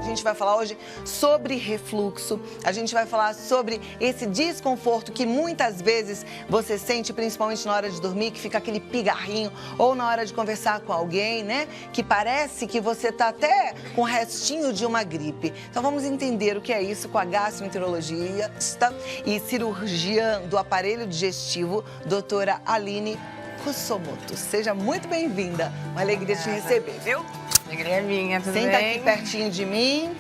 gente vai falar hoje sobre refluxo. A gente vai falar sobre esse desconforto que muitas vezes você sente, principalmente na hora de dormir, que fica aquele pigarrinho, ou na hora de conversar com alguém, né? Que parece que você tá até com o restinho de uma gripe. Então vamos entender o que é isso com a gastroenterologista e cirurgiã do aparelho digestivo, doutora Aline Kusomoto. Seja muito bem-vinda. Uma alegria te receber, viu? Alegria é minha, tudo Senta bem? aqui pertinho de mim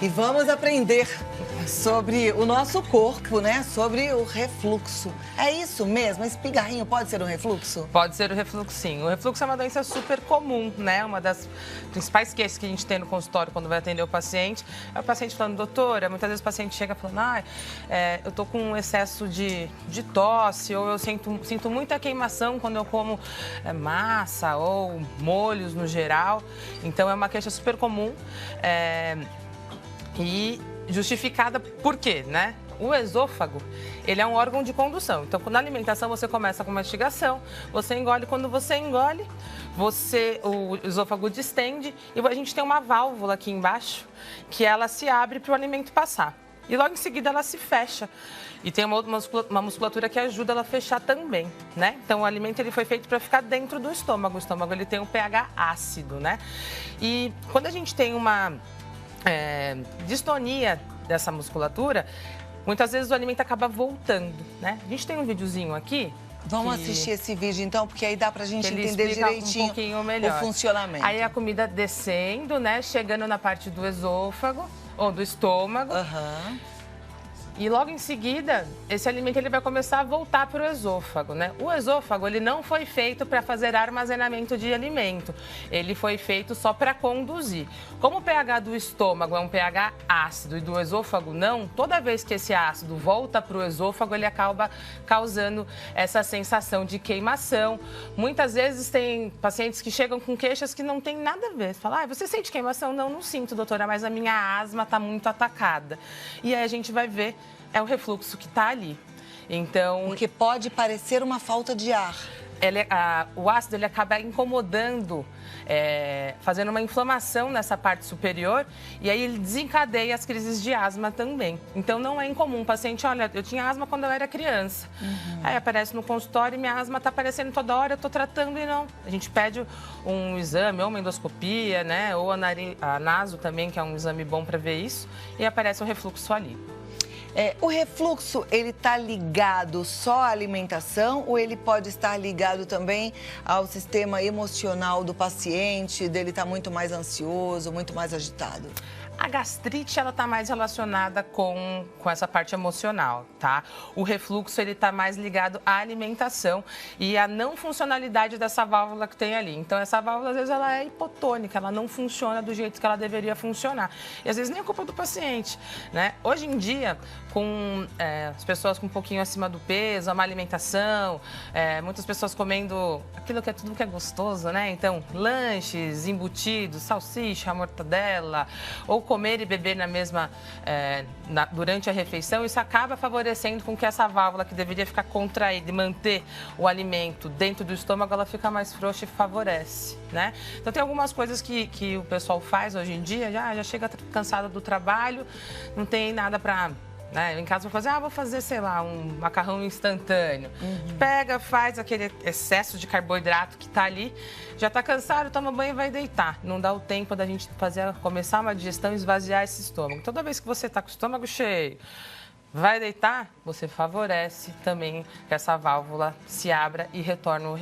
e vamos aprender sobre o nosso corpo, né? Sobre o refluxo. É isso mesmo? Esse pigarrinho pode ser um refluxo? Pode ser o refluxo, sim. O refluxo é uma doença super comum, né? Uma das principais queixas que a gente tem no consultório quando vai atender o paciente é o paciente falando, doutora, muitas vezes o paciente chega falando, eu tô com um excesso de tosse, ou eu sinto muita queimação quando eu como massa ou molhos no geral. Então é uma queixa super comum e justificada por quê, né? O esôfago, ele é um órgão de condução. Então, na alimentação, você começa com mastigação, você engole. Quando você engole, o esôfago distende e a gente tem uma válvula aqui embaixo que ela se abre para o alimento passar. E logo em seguida ela se fecha. E tem uma musculatura que ajuda ela a fechar também, né? Então, o alimento ele foi feito para ficar dentro do estômago. O estômago ele tem um pH ácido, né? E quando a gente tem uma distonia dessa musculatura, muitas vezes o alimento acaba voltando, né? A gente tem um videozinho aqui. Vamos assistir esse vídeo então, porque aí dá pra gente entender direitinho um pouquinho melhor o funcionamento. Aí a comida descendo, né? Chegando na parte do esôfago ou do estômago. E logo em seguida, esse alimento ele vai começar a voltar para o esôfago, né? O esôfago ele não foi feito para fazer armazenamento de alimento, ele foi feito só para conduzir. Como o pH do estômago é um pH ácido e do esôfago não, toda vez que esse ácido volta para o esôfago, ele acaba causando essa sensação de queimação. Muitas vezes tem pacientes que chegam com queixas que não tem nada a ver. Fala, você sente queimação? Não, não sinto, doutora, mas a minha asma está muito atacada. E aí a gente vai ver é o refluxo que está ali. Então, porque pode parecer uma falta de ar. O ácido ele acaba incomodando, fazendo uma inflamação nessa parte superior e aí ele desencadeia as crises de asma também. Então não é incomum o paciente, olha, eu tinha asma quando eu era criança. Aí aparece no consultório e minha asma está aparecendo toda hora, eu estou tratando e não. A gente pede um exame, ou uma endoscopia, né, ou a naso também, que é um exame bom para ver isso, e aparece o refluxo ali. O refluxo, ele está ligado só à alimentação ou ele pode estar ligado também ao sistema emocional do paciente, dele estar muito mais ansioso, muito mais agitado? A gastrite, ela está mais relacionada com essa parte emocional, tá? O refluxo, ele está mais ligado à alimentação e à não funcionalidade dessa válvula que tem ali. Então, essa válvula, às vezes, ela é hipotônica, ela não funciona do jeito que ela deveria funcionar. E, às vezes, nem é culpa do paciente, né? Hoje em dia, com as pessoas com um pouquinho acima do peso, a má alimentação, muitas pessoas comendo tudo que é gostoso, né? Então, lanches, embutidos, salsicha, mortadela, ou comer e beber na mesma durante a refeição, isso acaba favorecendo com que essa válvula que deveria ficar contraída e manter o alimento dentro do estômago, ela fica mais frouxa e favorece, né? Então tem algumas coisas que o pessoal faz hoje em dia, já chega cansado do trabalho, não tem nada para... Em casa vou fazer, sei lá, um macarrão instantâneo. Pega, faz aquele excesso de carboidrato que tá ali, já tá cansado, toma banho e vai deitar. Não dá o tempo da gente começar uma digestão e esvaziar esse estômago. Toda vez que você tá com o estômago cheio, vai deitar, você favorece também que essa válvula se abra e retorne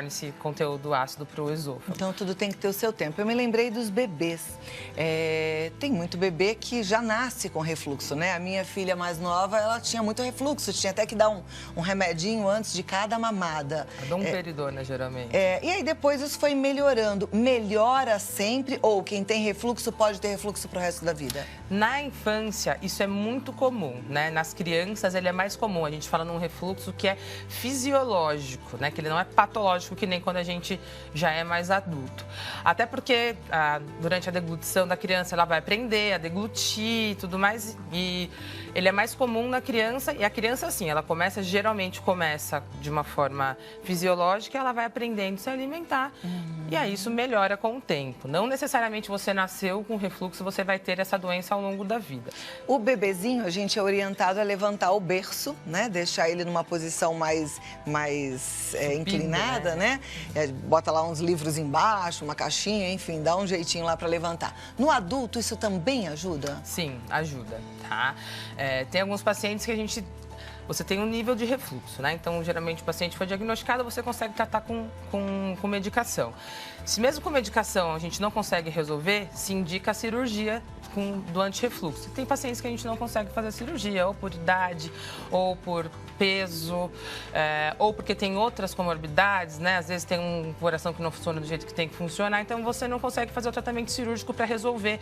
esse conteúdo ácido para o esôfago. Então, tudo tem que ter o seu tempo. Eu me lembrei dos bebês. Tem muito bebê que já nasce com refluxo, né? A minha filha mais nova, ela tinha muito refluxo. Tinha até que dar um remedinho antes de cada mamada. Domperidona, geralmente. E aí, depois, isso foi melhorando. Melhora sempre? Ou quem tem refluxo pode ter refluxo pro resto da vida? Na infância, isso é muito comum. não, né? Nas crianças ele é mais comum, a gente fala num refluxo que é fisiológico, né? Que ele não é patológico que nem quando a gente já é mais adulto. Até porque durante a deglutição da criança ela vai aprender a deglutir e tudo mais, e ele é mais comum na criança, e a criança assim, ela geralmente começa de uma forma fisiológica, ela vai aprendendo a se alimentar, e aí isso melhora com o tempo. Não necessariamente você nasceu com refluxo, você vai ter essa doença ao longo da vida. O bebezinho, a gente é orientado a levantar o berço, né? Deixar ele numa posição mais inclinada, né? Bota lá uns livros embaixo, uma caixinha, enfim, dá um jeitinho lá para levantar. No adulto, isso também ajuda? Sim, ajuda, tá? Tem alguns pacientes que você tem um nível de refluxo, né? Então, geralmente, o paciente foi diagnosticado, você consegue tratar com medicação. Se mesmo com medicação a gente não consegue resolver, se indica a cirurgia do antirrefluxo. Tem pacientes que a gente não consegue fazer a cirurgia, ou por idade, ou por peso, ou porque tem outras comorbidades, né? Às vezes tem um coração que não funciona do jeito que tem que funcionar, então você não consegue fazer o tratamento cirúrgico para resolver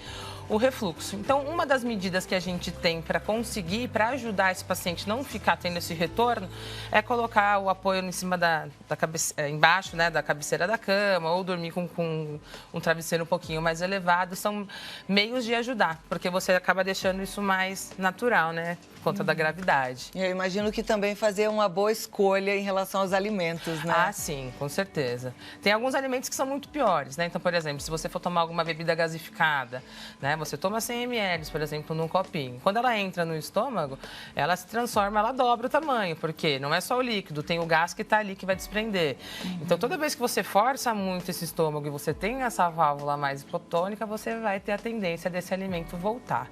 o refluxo. Então, uma das medidas que a gente tem para conseguir, para ajudar esse paciente não ficar tendo esse retorno, é colocar o apoio em cima embaixo, né, da cabeceira da cama, ou dormir com um travesseiro um pouquinho mais elevado. São meios de ajudar, porque você acaba deixando isso mais natural, né, por conta da gravidade. Eu imagino que também fazer uma boa escolha em relação aos alimentos, né? Ah, sim, com certeza. Tem alguns alimentos que são muito piores, né? Então, por exemplo, se você for tomar alguma bebida gasificada, né? Você toma 100 ml, por exemplo, num copinho. Quando ela entra no estômago, ela se transforma, ela dobra o tamanho, porque não é só o líquido, tem o gás que está ali que vai desprender. Então, toda vez que você força muito esse estômago e você tem essa válvula mais hipotônica, você vai ter a tendência desse alimento voltar,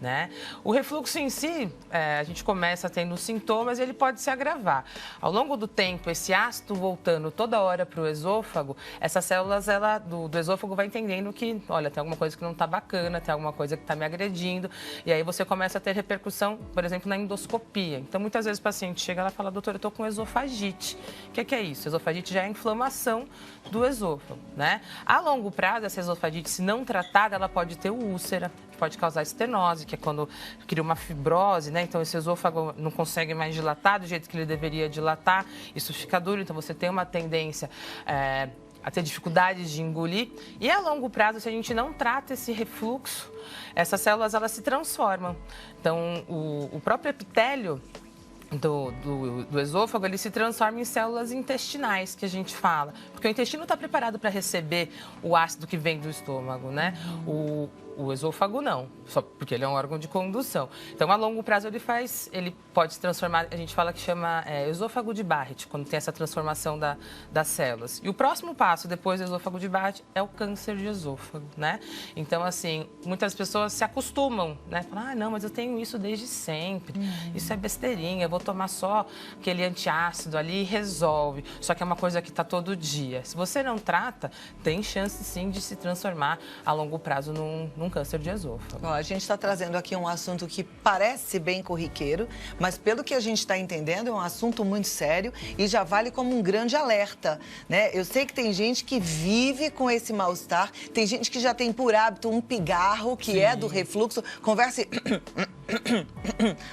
né? O refluxo em si, a gente começa tendo sintomas e ele pode se agravar. Ao longo do tempo, esse ácido voltando toda hora para o esôfago, essas células do esôfago vai entendendo que, olha, tem alguma coisa que não está bacana, tem alguma coisa que está me agredindo, e aí você começa a ter repercussão, por exemplo, na endoscopia. Então, muitas vezes o paciente chega lá e fala, doutor, eu estou com esofagite. O que é isso? Esofagite já é inflamação do esôfago, né? A longo prazo, essa esofagite, se não tratada, ela pode ter úlcera, pode causar estenose, que é quando cria uma fibrose, né? Então, esse esôfago não consegue mais dilatar do jeito que ele deveria dilatar, isso fica duro, então você tem uma tendência a ter dificuldades de engolir. E a longo prazo, se a gente não trata esse refluxo, essas células elas se transformam. Então, o próprio epitélio do esôfago, ele se transforma em células intestinais, que a gente fala. Porque o intestino está preparado para receber o ácido que vem do estômago, né? O esôfago não, só porque ele é um órgão de condução. Então, a longo prazo, ele pode se transformar, a gente fala que chama esôfago de Barrett, quando tem essa transformação das células. E o próximo passo, depois do esôfago de Barrett, é o câncer de esôfago, né? Então, assim, muitas pessoas se acostumam, né? Falam, não, mas eu tenho isso desde sempre, isso é besteirinha, eu vou tomar só aquele antiácido ali e resolve. Só que é uma coisa que está todo dia. Se você não trata, tem chance, sim, de se transformar a longo prazo num câncer de esôfago. A gente está trazendo aqui um assunto que parece bem corriqueiro, mas pelo que a gente está entendendo, é um assunto muito sério e já vale como um grande alerta, né? Eu sei que tem gente que vive com esse mal-estar, tem gente que já tem por hábito um pigarro, que é do refluxo, conversa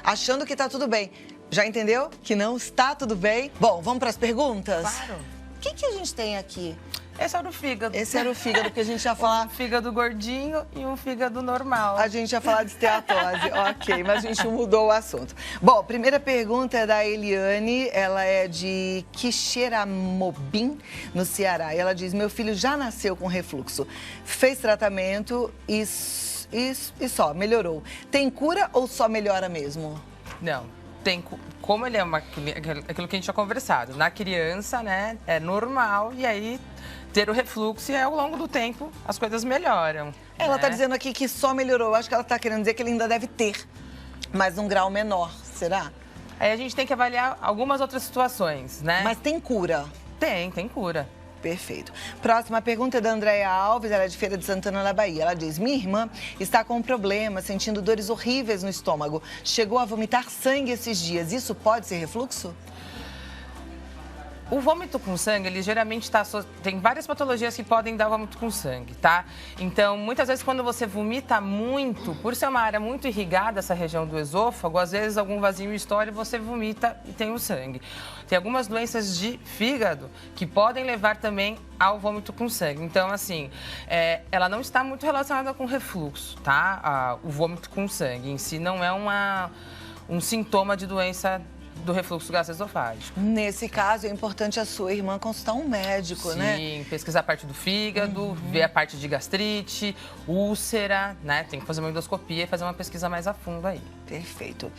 achando que está tudo bem. Já entendeu que não está tudo bem? Bom, vamos para as perguntas? Claro. O que a gente tem aqui? Esse era o fígado. Esse era o fígado que a gente ia falar. Um fígado gordinho e um fígado normal. A gente ia falar de esteatose, ok, mas a gente mudou o assunto. Bom, primeira pergunta é da Eliane, ela é de Quixeramobim, no Ceará. E ela diz, meu filho já nasceu com refluxo, fez tratamento e só, melhorou. Tem cura ou só melhora mesmo? Não. Como ele é aquilo que a gente tinha conversado, na criança, né, é normal, e aí ter o refluxo e ao longo do tempo as coisas melhoram. Ela está né? dizendo aqui que só melhorou, acho que ela está querendo dizer que ele ainda deve ter, mas num grau menor, será? Aí a gente tem que avaliar algumas outras situações, né? Mas tem cura? Tem cura. Perfeito. Próxima pergunta é da Andréia Alves, ela é de Feira de Santana, na Bahia. Ela diz, minha irmã está com um problema, sentindo dores horríveis no estômago. Chegou a vomitar sangue esses dias. Isso pode ser refluxo? O vômito com sangue, ele geralmente tem várias patologias que podem dar vômito com sangue, tá? Então, muitas vezes quando você vomita muito, por ser uma área muito irrigada, essa região do esôfago, às vezes algum vasinho estoura e você vomita e tem o sangue. Tem algumas doenças de fígado que podem levar também ao vômito com sangue. Então, assim, ela não está muito relacionada com refluxo, tá? O vômito com sangue em si não é um sintoma de doença do refluxo gastroesofágico. Nesse caso, é importante a sua irmã consultar um médico, né? Sim, pesquisar a parte do fígado, ver a parte de gastrite, úlcera, né? Tem que fazer uma endoscopia e fazer uma pesquisa mais a fundo aí. Perfeito.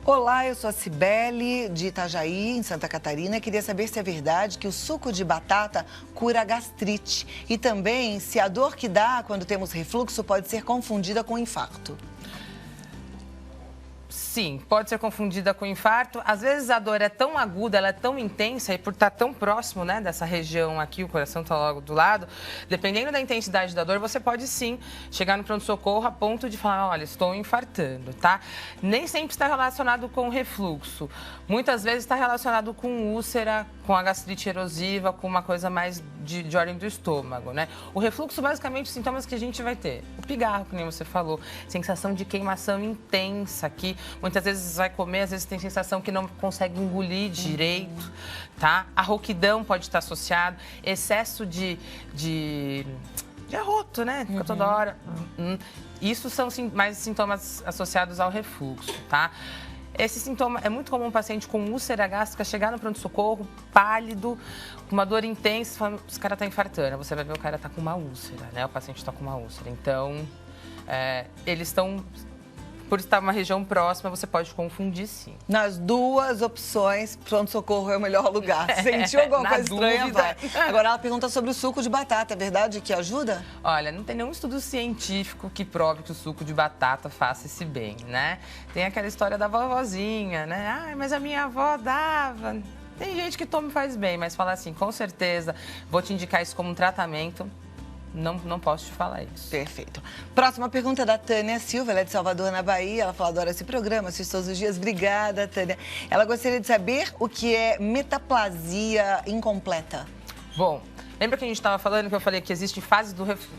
Olá, eu sou a Cibele, de Itajaí, em Santa Catarina. Queria saber se é verdade que o suco de batata cura a gastrite. E também se a dor que dá quando temos refluxo pode ser confundida com infarto. Sim, pode ser confundida com infarto. Às vezes a dor é tão aguda, ela é tão intensa e por estar tão próximo, né, dessa região aqui, o coração está logo do lado, dependendo da intensidade da dor, você pode sim chegar no pronto-socorro a ponto de falar, olha, estou infartando, tá? Nem sempre está relacionado com refluxo. Muitas vezes está relacionado com úlcera, com a gastrite erosiva, com uma coisa mais de ordem do estômago, né? O refluxo, basicamente, os sintomas que a gente vai ter. O pigarro, que nem você falou, sensação de queimação intensa aqui. Muitas vezes vai comer, às vezes tem sensação que não consegue engolir direito, tá? A rouquidão pode estar associado, excesso de arroto, né? Fica toda hora. Isso são mais sintomas associados ao refluxo, tá? Esse sintoma é muito comum um paciente com úlcera gástrica chegar no pronto-socorro, pálido, com uma dor intensa, falando, esse cara está infartando. Você vai ver o cara está com uma úlcera, né? O paciente está com uma úlcera. Então, eles estão... Por estar numa região próxima, você pode confundir, sim. Nas duas opções, pronto-socorro é o melhor lugar. Sentiu alguma coisa estranha, vai. Agora, ela pergunta sobre o suco de batata. É verdade que ajuda? Olha, não tem nenhum estudo científico que prove que o suco de batata faça esse bem, né? Tem aquela história da vovozinha, né? Ah, mas a minha avó dava... Tem gente que toma e faz bem, mas falar assim, com certeza, vou te indicar isso como um tratamento... Não posso te falar isso. Perfeito. Próxima pergunta da Tânia Silva, ela é de Salvador, na Bahia. Ela fala, adora esse programa, assiste todos os dias. Obrigada, Tânia. Ela gostaria de saber o que é metaplasia incompleta. Bom, lembra que a gente estava falando que eu falei que existem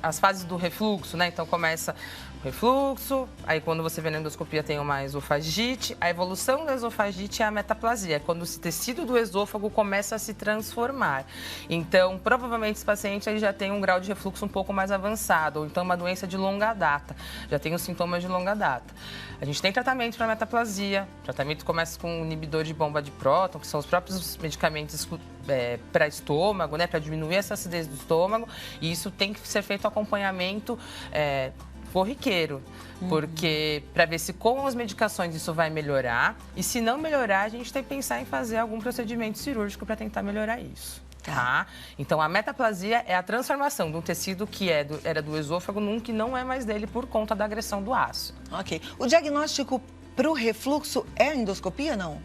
as fases do refluxo, né? Então começa o refluxo, aí quando você vê na endoscopia tem uma esofagite. A evolução da esofagite é a metaplasia, é quando o tecido do esôfago começa a se transformar. Então, provavelmente esse paciente aí já tem um grau de refluxo um pouco mais avançado, ou então uma doença de longa data, já tem os sintomas de longa data. A gente tem tratamento para metaplasia, o tratamento começa com um inibidor de bomba de próton, que são os próprios medicamentos para estômago, né, para diminuir essa acidez do estômago, e isso tem que ser feito acompanhamento corriqueiro, porque para ver se com as medicações isso vai melhorar, e se não melhorar, a gente tem que pensar em fazer algum procedimento cirúrgico para tentar melhorar isso. Tá? Então, a metaplasia é a transformação de um tecido que era do esôfago num que não é mais dele por conta da agressão do ácido. Ok. O diagnóstico para o refluxo é endoscopia, não?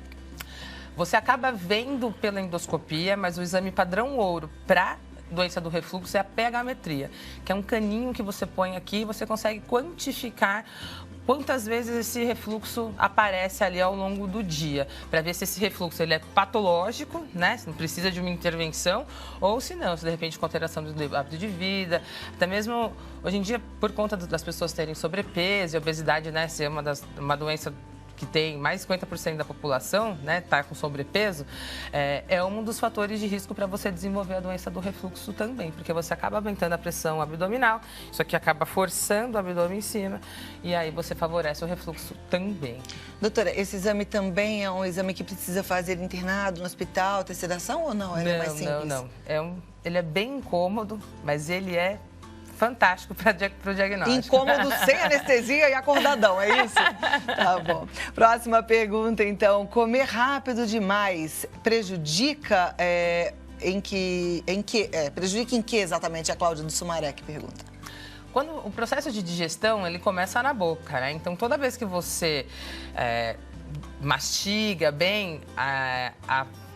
Você acaba vendo pela endoscopia, mas o exame padrão ouro para doença do refluxo é a pH-metria, que é um caninho que você põe aqui e você consegue quantificar quantas vezes esse refluxo aparece ali ao longo do dia, para ver se esse refluxo ele é patológico, né? Se não precisa de uma intervenção, ou se não, se de repente com alteração do hábito de vida, até mesmo hoje em dia, por conta das pessoas terem sobrepeso e obesidade, né, ser uma doença que tem mais de 50% da população, né, tá com sobrepeso, é um dos fatores de risco para você desenvolver a doença do refluxo também, porque você acaba aumentando a pressão abdominal, isso aqui acaba forçando o abdômen em cima, e aí você favorece o refluxo também. Doutora, esse exame também é um exame que precisa fazer internado no hospital, ter sedação ou não? É mais simples? Não. Ele é bem incômodo, mas ele é fantástico para o diagnóstico. Incômodo, sem anestesia e acordadão, é isso? Tá bom. Próxima pergunta, então. Comer rápido demais prejudica prejudica em que exatamente? A Cláudia do Sumaré que pergunta. Quando o processo de digestão, ele começa na boca, né? Então, toda vez que você mastiga bem,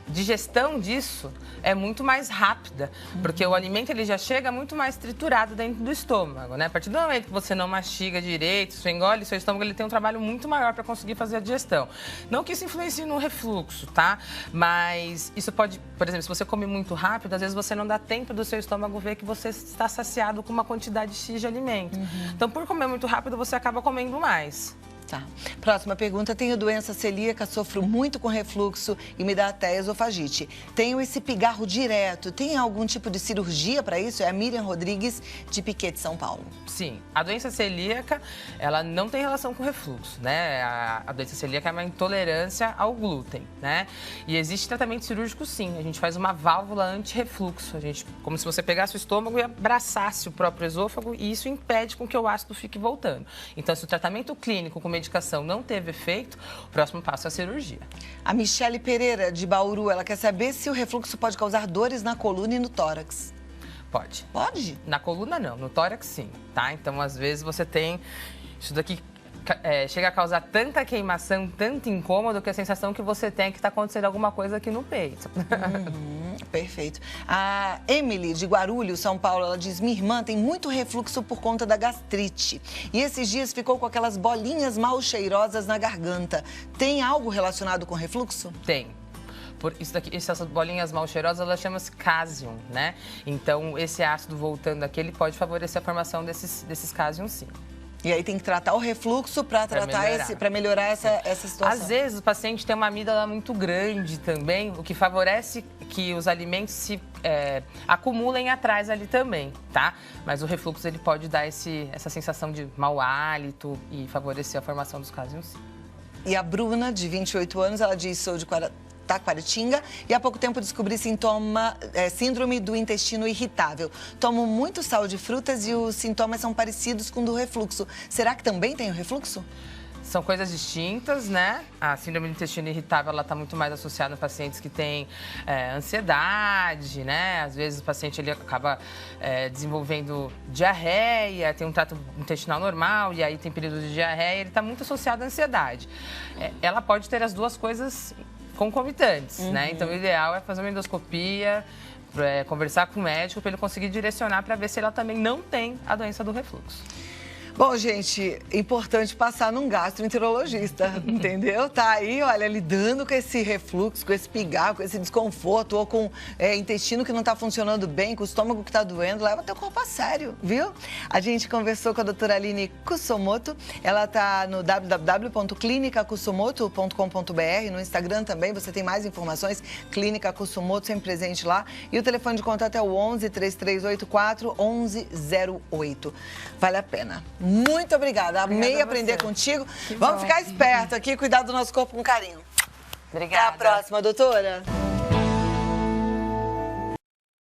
digestão disso é muito mais rápida, porque o alimento ele já chega muito mais triturado dentro do estômago, né? A partir do momento que você não mastiga direito, você engole, seu estômago ele tem um trabalho muito maior para conseguir fazer a digestão. Não que isso influencie no refluxo, tá? Mas isso pode, por exemplo, se você come muito rápido, às vezes você não dá tempo do seu estômago ver que você está saciado com uma quantidade X de alimento. Então, por comer muito rápido, você acaba comendo mais. Tá. Próxima pergunta. Tenho doença celíaca, sofro muito com refluxo e me dá até esofagite. Tenho esse pigarro direto. Tem algum tipo de cirurgia para isso? É a Miriam Rodrigues, de Piquete, São Paulo. Sim. A doença celíaca, ela não tem relação com refluxo, né? A doença celíaca é uma intolerância ao glúten, né? E existe tratamento cirúrgico, sim. A gente faz uma válvula anti-refluxo. Como se você pegasse o estômago e abraçasse o próprio esôfago, e isso impede com que o ácido fique voltando. Então, se o tratamento clínico com medicação não teve efeito, o próximo passo é a cirurgia. A Michele Pereira, de Bauru, ela quer saber se o refluxo pode causar dores na coluna e no tórax. Pode. Pode? Na coluna não, no tórax sim, tá? Então, às vezes, você tem isso daqui... chega a causar tanta queimação, tanto incômodo, que a sensação que você tem é que está acontecendo alguma coisa aqui no peito. Perfeito. A Emily, de Guarulhos, São Paulo, ela diz: minha irmã tem muito refluxo por conta da gastrite. E esses dias ficou com aquelas bolinhas mal cheirosas na garganta. Tem algo relacionado com refluxo? Tem. Essas bolinhas mal cheirosas, elas chamam-se cásion, né? Então, esse ácido voltando aqui, ele pode favorecer a formação desses cásions, sim. E aí tem que tratar o refluxo para melhorar essa situação. Às vezes o paciente tem uma amígdala muito grande também, o que favorece que os alimentos se acumulem atrás ali também, tá? Mas o refluxo ele pode dar essa sensação de mau hálito e favorecer a formação dos cásions, sim. E a Bruna, de 28 anos, ela diz: sou de Taquaritinga e há pouco tempo descobri síndrome do intestino irritável. Tomo muito sal de frutas e os sintomas são parecidos com o do refluxo. Será que também tem o refluxo? São coisas distintas, né? A síndrome do intestino irritável, ela está muito mais associada a pacientes que têm ansiedade, né? Às vezes o paciente ele acaba desenvolvendo diarreia, tem um trato intestinal normal e aí tem períodos de diarreia, ele está muito associado à ansiedade. Ela pode ter as duas coisas concomitantes, né? Então, o ideal é fazer uma endoscopia, conversar com o médico para ele conseguir direcionar para ver se ela também não tem a doença do refluxo. Bom, gente, importante passar num gastroenterologista, entendeu? Tá aí, olha, lidando com esse refluxo, com esse pigarro, com esse desconforto, ou com intestino que não tá funcionando bem, com o estômago que tá doendo, leva teu corpo a sério, viu? A gente conversou com a doutora Aline Kusumoto, ela tá no www.clinicakusumoto.com.br, no Instagram também, você tem mais informações, Clínica Kusumoto, sempre presente lá, e o telefone de contato é o 11-3384-1108. Vale a pena. Muito obrigada. Amei aprender contigo. Vamos ficar esperto aqui, cuidar do nosso corpo com carinho. Obrigada. Até a próxima, doutora.